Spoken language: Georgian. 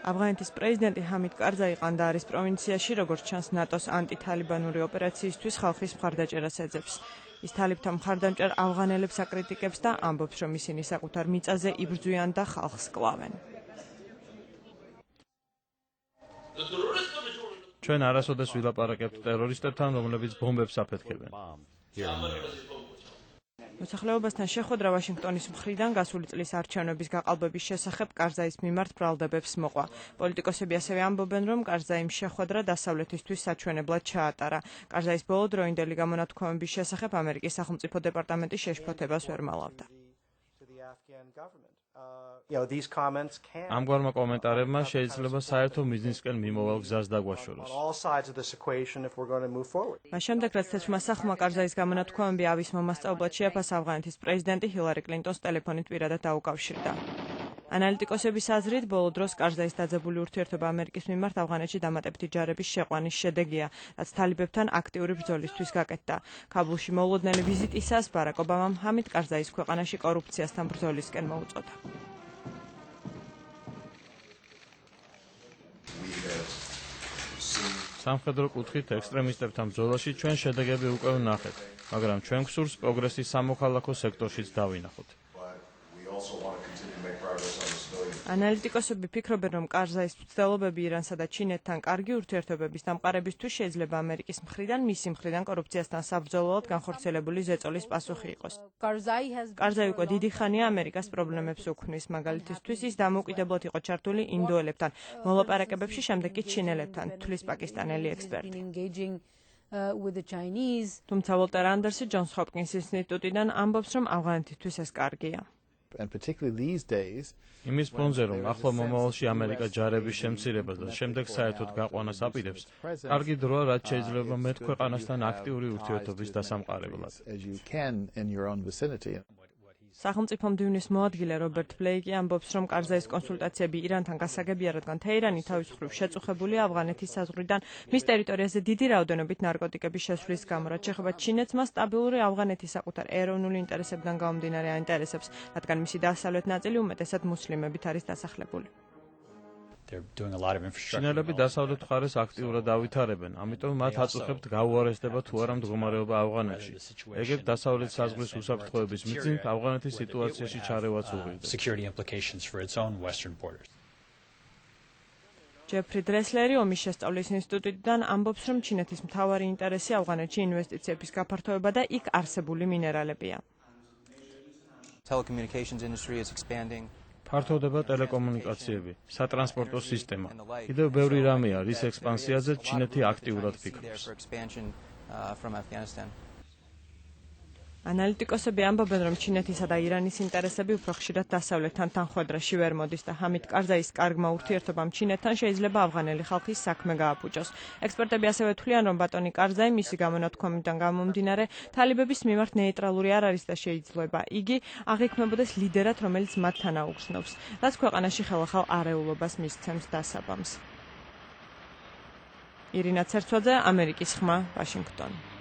ავღანეთის პრეზიდენტი ჰამიდ კარზაი ყანდაარის პროვინციაში, როგორც ჩანს, ნატოს ანტითალიბანური ოპერაციისთვის ხალხის მხარდაჭერას ეძებს. ის თალიბთა მხარდამჭერ ავღანელებს აკრიტიკებს და ამბობს, რომ ისინი საკუთარ მიწაზე იბრძვიან და ხალხს კლავენ. ჩვენ არასოდეს ვილაპარაკებთ ტერორისტებთან, რომლებიც ბომბებს აფეთქებენ. მოსახლეობასთან შეხვედრა ვაშინგტონის მხრიდან გასული წლის არჩევნების გაყალბების შესახებ კარზაის მიმართ ბრალდებებს მოყვა. პოლიტიკოსები ასევე ამბობენ, რომ კარზაიმ შეხვედრა დასავლეთისთვის საჩვენებლად ჩაატარა. კარზაის ბოლოდროინდელი გამონათქვამების შესახებ ამერიკის სახელმწიფო დეპარტამენტი შეშფოთებას ვერ მალავდა. ამგვარმა კომენტარებმა შეიძლება საერთო მიზნისკენ მიმოვალ გზას დაგვაშოროს. მას შემდეგ, რაც თეთრმა სახლმა კარზაის გამონათქვამები ავის მომასწავლებლად შეაფასა, ავღანეთის პრეზიდენტი ჰილარი კლინტონს ტელეფონით პირადად დაუკავშირდა. ანალიტიკოსების აზრით, ბოლო დროს კარზაის დაძაბული ურთიერთობა ამერიკის მიმართ ავღანეთში დამატებითი ჯარების შეყვანის შედეგია, რაც თალიბებთან აქტიური ბრძოლისთვის გაკეთდა. ქაბულში მოულოდნელი ვიზიტისას ბარაკ ობამამ ჰამიდ კარზაის ქვეყანაში კორუფციასთან ბრძოლისკენ მოუწოდა. სამხედრო კუთხით ექსტრემისტებთან ბრძოლაში ჩვენ შედეგები უკვე ვნახეთ, მაგრამ ჩვენ გვსურს პროგრესი სამოქალაქო სექტორშიც დავინახოთ. ანალიტიკოსები ფიქრობენ, რომ კარზაის მცდელობები ირანსა და ჩინეთთან კარგი ურთიერთობების დამყარებისთვის შეიძლება ამერიკის მხრიდან მისი მხრიდან კორუფციასთან საბრძოლოოდ განხორციელებული ზეწოლის პასუხი იყოს. კარზაი უკვე დიდი ხანია ამერიკას პრობლემებს უქმნის, მაგალითისთვის ის დამოუკიდებლად იყო ჩართული ინდოელებთან, მოლაპარაკებებში შემდეგ კი ჩინელებთან, თვლის პაკისტანელი ექსპერტი. თუმცა ვოლტერ ანდერსი ჯონს ჰოპკინს ინსტიტუტიდან ამბობს, რომ ავღანეთისთვის ეს კარგია. იმის ფონზე, რომ ახლო მომავალში ამერიკა ჯარების შემცირებას და შემდეგ საერთოდ გაყვანას აპირებს, კარგი დროა, რაც შეიძლება მეტ ქვეყანასთან აქტიური ურთიერთობის დასამყარებლად. სახელმწიფო მდივნის მოადგილე რობერტ ბლეიკი ამბობს, რომ კარზაის კონსულტაციები ირანთან გასაგებია, რადგან თეირანი თავის მხრივ შეწუხებულია ავღანეთის საზღვრიდან მის ტერიტორიაზე დიდი რაოდენობით ნარკოტიკების შესვლის გამო, რაც შეეხება ჩინეთს, მას სტაბილური ავღანეთის საკუთარ ეროვნული ინტერესებიდან გამომდინარე აინტერესებს, რადგან მისი დასავლეთ ნაწილი უმეტესად მუსლიმებით არის დასახლებული. ჩინელები დასავლეთ მხარეს აქტიურად ავითარებენ, ამიტომ მათ აწუხებთ გაუარესდება თუ არა მდგომარეობა ავღანეთში. ეგეთ დასავლეთ საზღვრის უსაფრთხოების მიზნით ავღანეთის სიტუაციაში ჩარევაც უღირდება. ჯეფრი დრესლერი ომის შესწავლის ინსტიტუტიდან ამბობს, რომ ჩინეთის მთავარი ინტერესი ავღანეთში ინვესტიციების გაფართოება და იქ არსებული მინერალებია. ფართოვდება ტელეკომუნიკაციები, სატრანსპორტო სისტემა. კიდევ ბევრი რამეა, რის ექსპანსიაზე ჩინეთი აქტიურად ფიქრობს. ანალიტიკოსები ამბობენ, რომ ჩინეთისა და ირანის ინტერესები უფრო ხშირად დასავლეთთან თანხვედრაში ვერ მოდის და ჰამიდ კარზაის კარგმა ურთიერთობამ ჩინეთთან შეიძლება ავღანელი ხალხის საქმე გააფუჭოს. ექსპერტები ასევე თვლიან, რომ ბატონი კარზაი მისი გამონათქვამიდან გამომდინარე თალიბების მიმართ ნეიტრალური არ არის და შეიძლება იგი აღიქმებოდეს ლიდერად, რომელიც მათთან აუგზნობს, რაც ქვეყანაში ხელახალ არეულობას მისცემს დასაბამს. ირინა ცერცვაძე, ამერიკის ხმა, ვაშინგტონი.